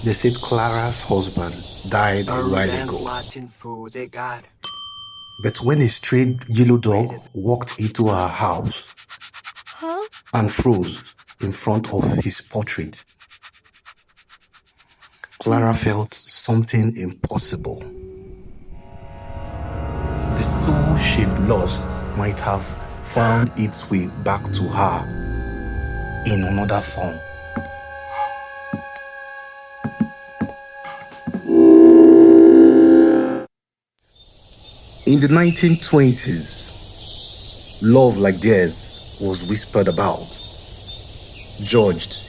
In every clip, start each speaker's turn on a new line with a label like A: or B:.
A: They said Clara's husband died a while ago. But when a stray yellow dog walked into our house and froze in front of his portrait, Clara felt something impossible. The soul she'd lost might have found its way back to her in another form. In the 1920s, love like theirs was whispered about, judged,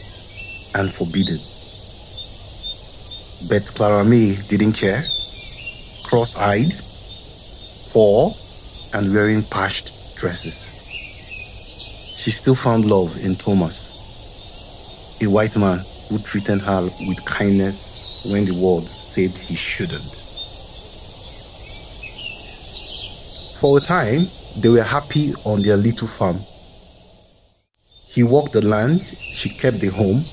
A: and forbidden. But Clara May didn't care, cross-eyed, poor, and wearing patched dresses. She still found love in Thomas, a white man who treated her with kindness when the world said he shouldn't. For a time, they were happy on their little farm. He worked the land, she kept the home,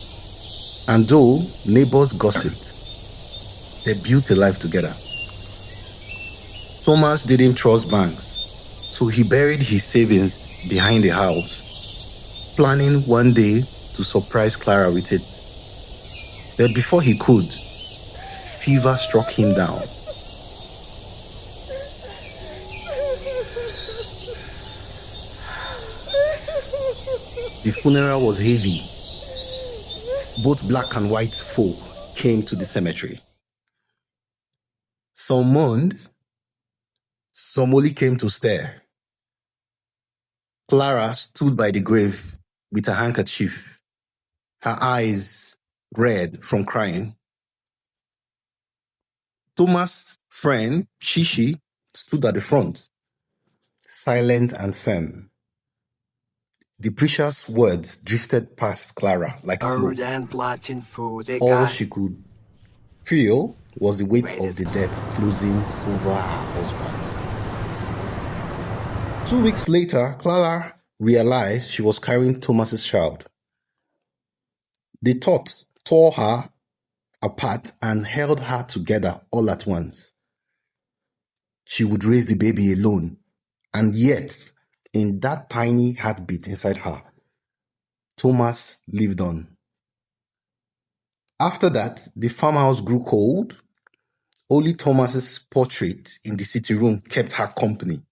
A: and though neighbors gossiped, they built a life together. Thomas didn't trust banks, so he buried his savings behind the house, planning one day to surprise Clara with it. But before he could, fever struck him down. The funeral was heavy. Both black and white folk came to the cemetery. Some mourned, some only came to stare. Clara stood by the grave with a handkerchief, her eyes red from crying. Thomas' friend, Shishi, stood at the front, silent and firm. The preacher's words drifted past Clara like smoke. All she could feel was the weight of the death closing over her husband. 2 weeks later, Clara realized she was carrying Thomas's child. The thought tore her apart and held her together all at once. She would raise the baby alone, and yet, in that tiny heartbeat inside her, Thomas lived on. After that, the farmhouse grew cold. Only Thomas's portrait in the sitting room kept her company.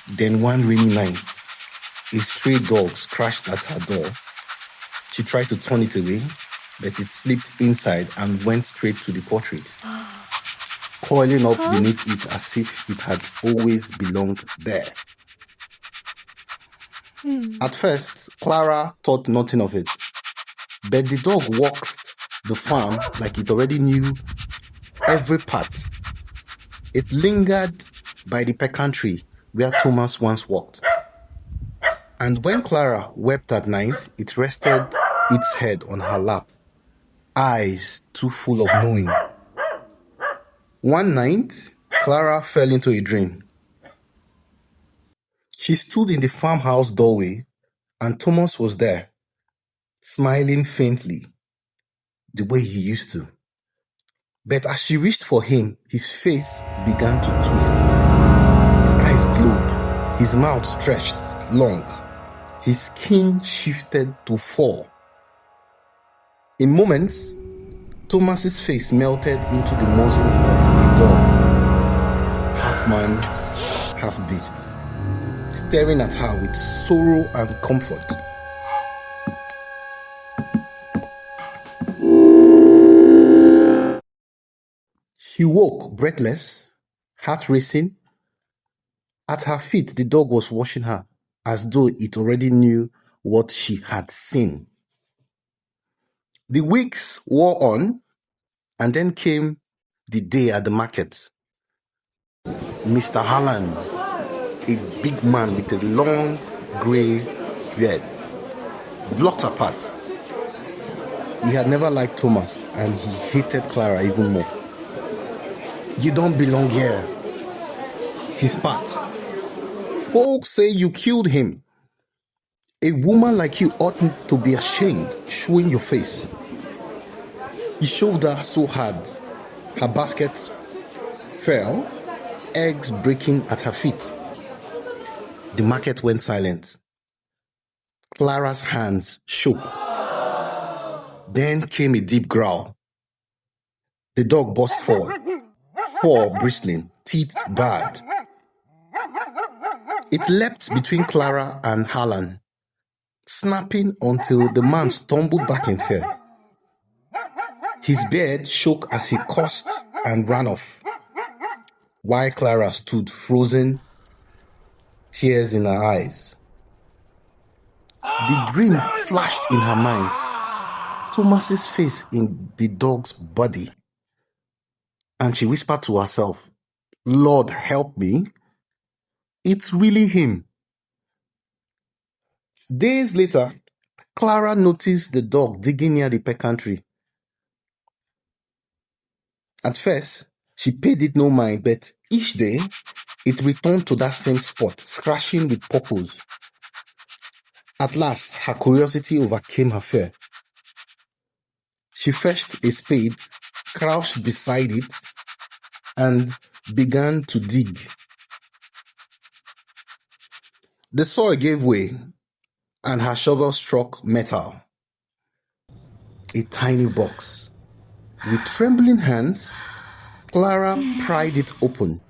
A: Then one rainy night, a stray dog scratched at her door. She tried to turn it away, but it slipped inside and went straight to the portrait, coiling up beneath it as if it had always belonged there. At first, Clara thought nothing of it, but the dog walked the farm like it already knew every part. It lingered by the pecan tree where Thomas once walked. And when Clara wept at night, it rested its head on her lap, eyes too full of knowing. One night, Clara fell into a dream. She stood in the farmhouse doorway, and Thomas was there, smiling faintly, the way he used to. But as she reached for him, his face began to twist. His eyes glowed, his mouth stretched long, his skin shifted to fall. In moments, Thomas's face melted into the muzzle of a dog, half man, half beast, staring at her with sorrow and comfort. She woke breathless, heart racing. At her feet, the dog was watching her as though it already knew what she had seen. The weeks wore on, and then came the day at the market. Mr. Harland, a big man with a long grey beard, blocked her path. He had never liked Thomas, and he hated Clara even more. "You don't belong here," he spat. "Folks say you killed him. A woman like you oughtn't to be ashamed, showing your face." He shoved her so hard, her basket fell, eggs breaking at her feet. The market went silent. Clara's hands shook. Then came a deep growl. The dog burst forward, fur bristling, teeth bared. It leapt between Clara and Harlan, snapping until the man stumbled back in fear. His beard shook as he cursed and ran off, while Clara stood frozen, tears in her eyes. The dream flashed in her mind. Thomas's face in the dog's body. And she whispered to herself, "Lord, help me. It's really him." Days later, Clara noticed the dog digging near the pecan tree. At first, she paid it no mind, but each day, it returned to that same spot, scratching with purpose. At last, her curiosity overcame her fear. She fetched a spade, crouched beside it, and began to dig. The soil gave way, and her shovel struck metal. A tiny box. With trembling hands, Clara pried it open.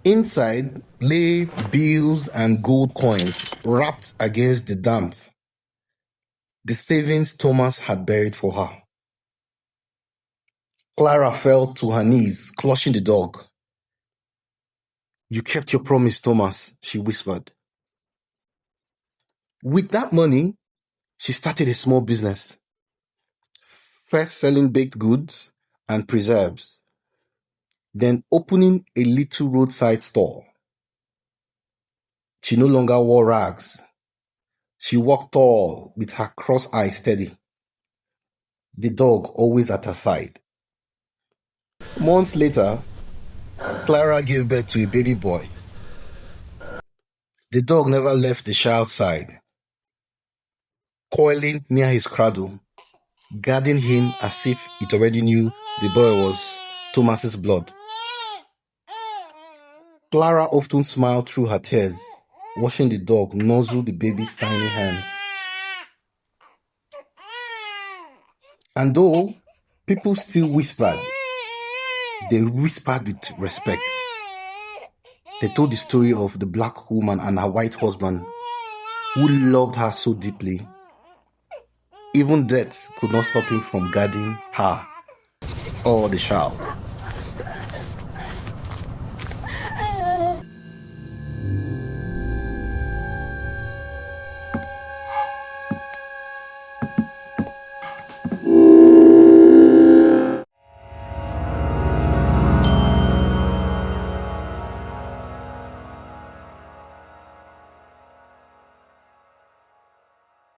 A: Inside lay bills and gold coins wrapped against the damp. The savings Thomas had buried for her. Clara fell to her knees, clutching the dog. "You kept your promise, Thomas," she whispered. With that money, she started a small business. First selling baked goods and preserves, then opening a little roadside store. She no longer wore rags. She walked tall with her cross eyes steady, the dog always at her side. Months later, Clara gave birth to a baby boy. The dog never left the child's side, coiling near his cradle, guarding him as if it already knew the boy was Thomas's blood. Clara often smiled through her tears, watching the dog nuzzle the baby's tiny hands. And though people still whispered, they whispered with respect. They told the story of the black woman and her white husband who loved her so deeply. Even death could not stop him from guarding her or the child.